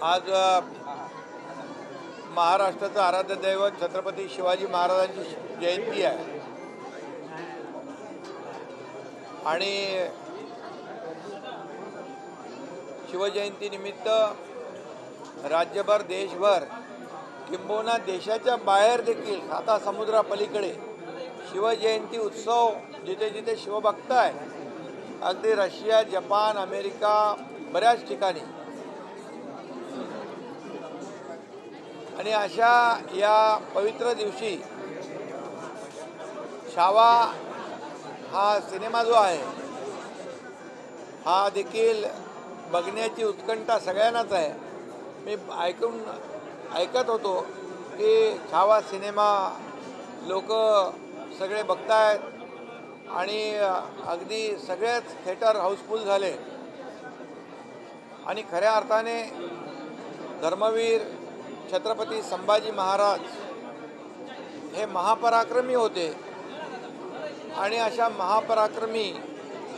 आज महाराष्ट्राचं आराध्य दैवत छत्रपती शिवाजी महाराजांची जयंती आहे आणि शिवजयंतीनिमित्त राज्यभर देशभर किंबहुना देशाच्या बाहेर देखील आता समुद्रापलीकडे शिवजयंती उत्सव जिथे जिथे शिवभक्त आहे अगदी रशिया, जपान, अमेरिका बऱ्याच ठिकाणी आणि अशा या पवित्र दिवशी छावा हा सिनेमा जो आहे हा देखील बघण्याची उत्कंठा सगळ्यांनाच आहे। मी ऐकत होतो की छावा सिनेमा लोक सगळे बघतायत आणि अगदी सगळेच थिएटर हाऊसफुल झाले आणि खऱ्या अर्थाने धर्मवीर छत्रपती संभाजी महाराज हे महापराक्रमी होते आणि अशा महापराक्रमी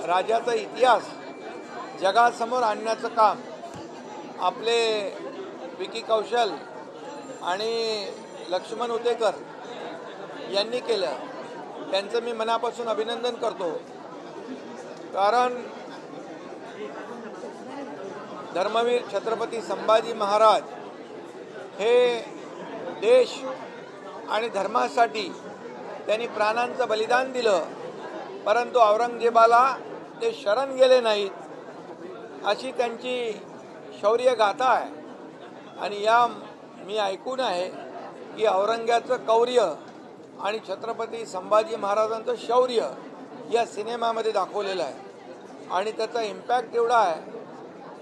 राजाचा इतिहास जगासमोर आणण्याचं काम आपले विकी कौशल आणि लक्ष्मण उतेकर यांनी केलं। त्यांचं मी मनापासून अभिनंदन करतो, कारण धर्मवीर छत्रपती संभाजी महाराज हे देश आणि धर्मासाठी त्यांनी प्राणांचं बलिदान दिलं, परंतु औरंगजेबाला ते शरण गेले नाहीत अशी त्यांची शौर्य गाथा आहे। आणि या मी ऐकून आहे की औरंग्याचं कौर्य आणि छत्रपती संभाजी महाराजांचं शौर्य या सिनेमामध्ये दाखवलेलं आहे आणि त्याचा इम्पॅक्ट एवढा आहे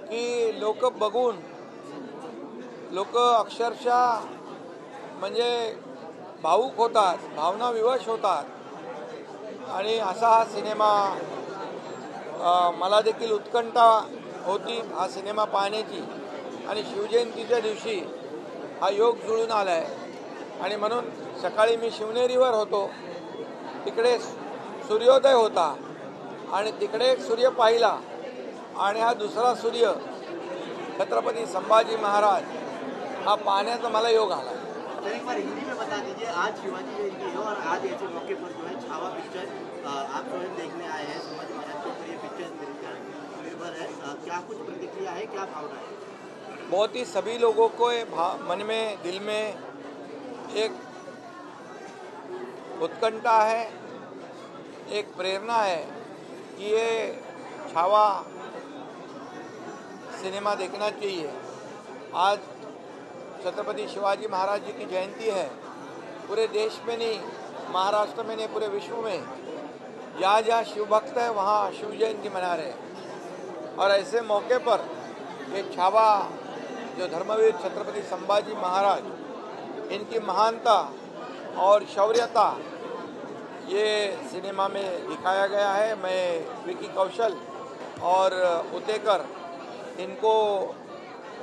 की लोक बघून लोक अक्षरशः म्हणजे भावुक होतात, भावनाविवश होतात आणि असा हा सिनेमा मला देखील उत्कंठा होती हा सिनेमा पाहण्याची आणि शिवजयंतीच्या दिवशी हा योग जुळून आला आहे आणि म्हणून सकाळी मी शिवनेरीवर होतो, तिकडे सूर्योदय होता आणि तिकडे एक सूर्य पाहिला आणि हा दुसरा सूर्य छत्रपती संभाजी महाराज हा पाहण्याचा मला योग आला। एक बार हिंदी में बता दीजिए, आज शिवाजी जयंती है और आज ऐसे मौके पर जो है छावा पिक्चर आप जो है देखने आए हैं, संभाजी महाराज के ऊपर ये पिक्चर निर्भर है, क्या कुछ प्रतिक्रिया है, क्या भावना है? बहुत ही सभी लोगों को मन में दिल में एक उत्कंठा है, एक प्रेरणा है कि ये छावा सिनेमा देखना चाहिए। आज छत्रपति शिवाजी महाराज जी की जयंती है, पूरे देश में नहीं, महाराष्ट्र में नहीं, पूरे विश्व में जहाँ जहाँ शिव भक्त है वहाँ शिव जयंती मना रहे हैं और ऐसे मौके पर ये छावा जो धर्मवीर छत्रपति संभाजी महाराज इनकी महानता और शौर्यता ये सिनेमा में दिखाया गया है। मैं विकी कौशल और उतेकर इनको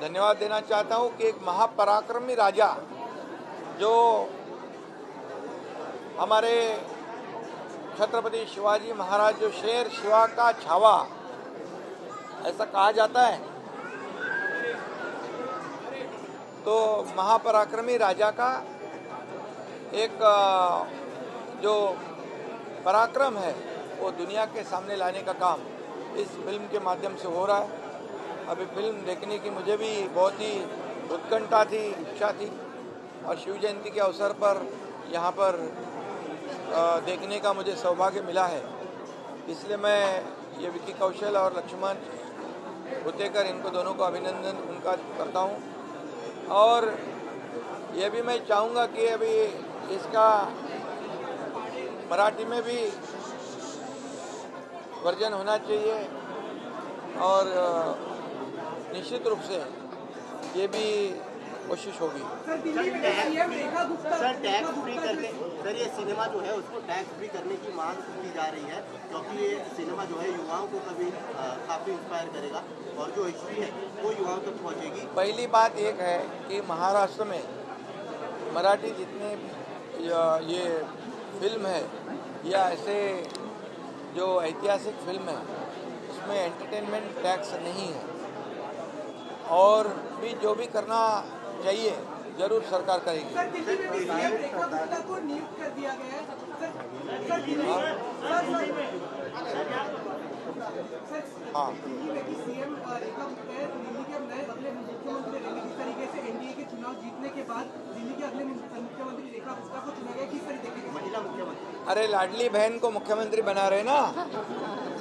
धन्यवाद देना चाहता हूँ कि एक महापराक्रमी राजा जो हमारे छत्रपति शिवाजी महाराज जो शेर शिवा का छावा ऐसा कहा जाता है, तो महापराक्रमी राजा का एक जो पराक्रम है वो दुनिया के सामने लाने का काम इस फिल्म के माध्यम से हो रहा है। अभी फिल्म देखने की मुझे भी बहुत ही उत्कंठा थी, इच्छा थी और शिव जयंती के अवसर पर यहाँ पर देखने का मुझे सौभाग्य मिला है। इसलिए मैं ये विकी कौशल और लक्ष्मण उतेकर इनको दोनों को अभिनंदन उनका करता हूँ और ये भी मैं चाहूँगा कि अभी इसका मराठी में भी वर्जन होना चाहिए और निश्चित रूप से ये भी कोशिश होगी। सर टैक्स फ्री करने, सर ये सिनेमा जो है उसको टैक्स फ्री करने की मांग की जा रही है क्योंकि ये सिनेमा जो है युवाओं को कभी काफ़ी इंस्पायर करेगा और जो हिस्ट्री है वो युवाओं तक पहुँचेगी। पहली बात एक है कि महाराष्ट्र में मराठी जितने ये फिल्म है या ऐसे जो ऐतिहासिक फिल्म है उसमें एंटरटेनमेंट टैक्स नहीं है और भी जो भी करना चाहिए जरूर सरकार करेगी। सर, दिल्ली में भी सीएम रेखा गुप्ता को नियुक्त कर दिया गया है। सर, दिल्ली में भी सीएम रेखा गुप्ता है, दिल्ली के नए अगले मुख्यमंत्री रहेंगे। जिस तरीके से एनडीए के चुनाव जीतने के बाद दिल्ली के अगले मुख्यमंत्री रेखा गुप्ता को चुना गया, किस तरीके से महिला मुख्यमंत्री? अरे लाडली बहन को मुख्यमंत्री बना रहे ना,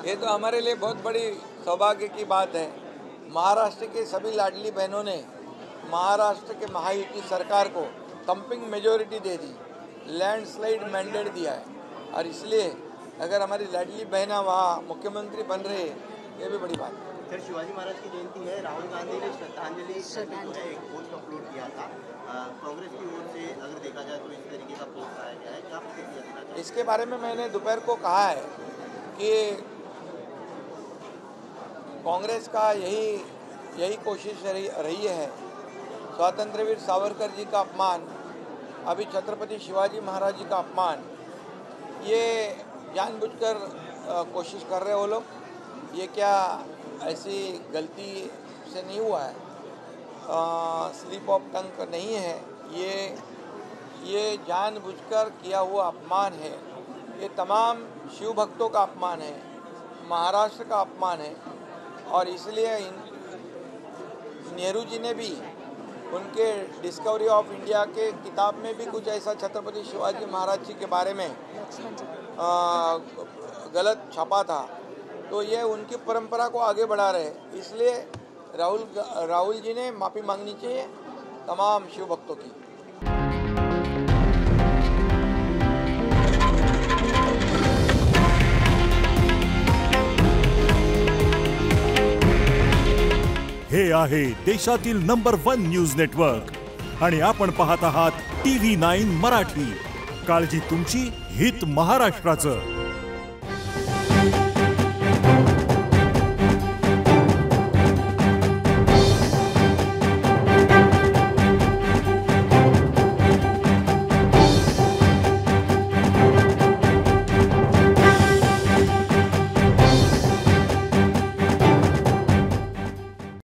ये तो हमारे लिए बहुत बड़ी सौभाग्य की बात है। महाराष्ट्र के सभी लाडली बहनों ने महाराष्ट्र के महायुति सरकार को थंपिंग मेजोरिटी दे दी, लैंडस्लाइड मैंडेट दिया है, और इसलिए अगर हमारी लाडली बहना वहाँ मुख्यमंत्री बन रहे हैं, ये भी बड़ी बात है। सर, शिवाजी महाराज की जयंती है, राहुल गांधी ने श्रद्धांजलि एक पोस्ट अपलोड किया था कांग्रेस की ओर से। अगर देखा जाए तो इस तरीके का पोस्ट आया गया है, क्या प्रतिक्रिया देना चाहिए? इसके बारे में मैंने दोपहर को कहा है कि कांग्रेस का यही कोशिश रही है स्वातंत्र्यवीर सावरकर जी का अपमान, अभी छत्रपति शिवाजी महाराज जी का अपमान, ये जानबूझकर कोशिश कर रहे हो लोग। ये क्या ऐसी गलती से नहीं हुआ है, स्लिप ऑफ टंग नहीं है, ये जानबूझकर किया हुआ अपमान है। ये तमाम शिव भक्तों का अपमान है, महाराष्ट्र का अपमान है, और इसलिए नेहरू जी ने भी उनके डिस्कवरी ऑफ इंडिया के किताब में भी कुछ ऐसा छत्रपति शिवाजी महाराज जी के बारे में गलत छापा था। तो ये उनकी परंपरा को आगे बढ़ा रहे, इसलिए राहुल जी ने माफ़ी मांगनी चाहिए तमाम शिव भक्तों की। हे आहे देशातील नंबर 1 न्यूज नेटवर्क आणि आपण पाहत आहात TV9 मराठी। काळजी तुमची, हित महाराष्ट्राचं।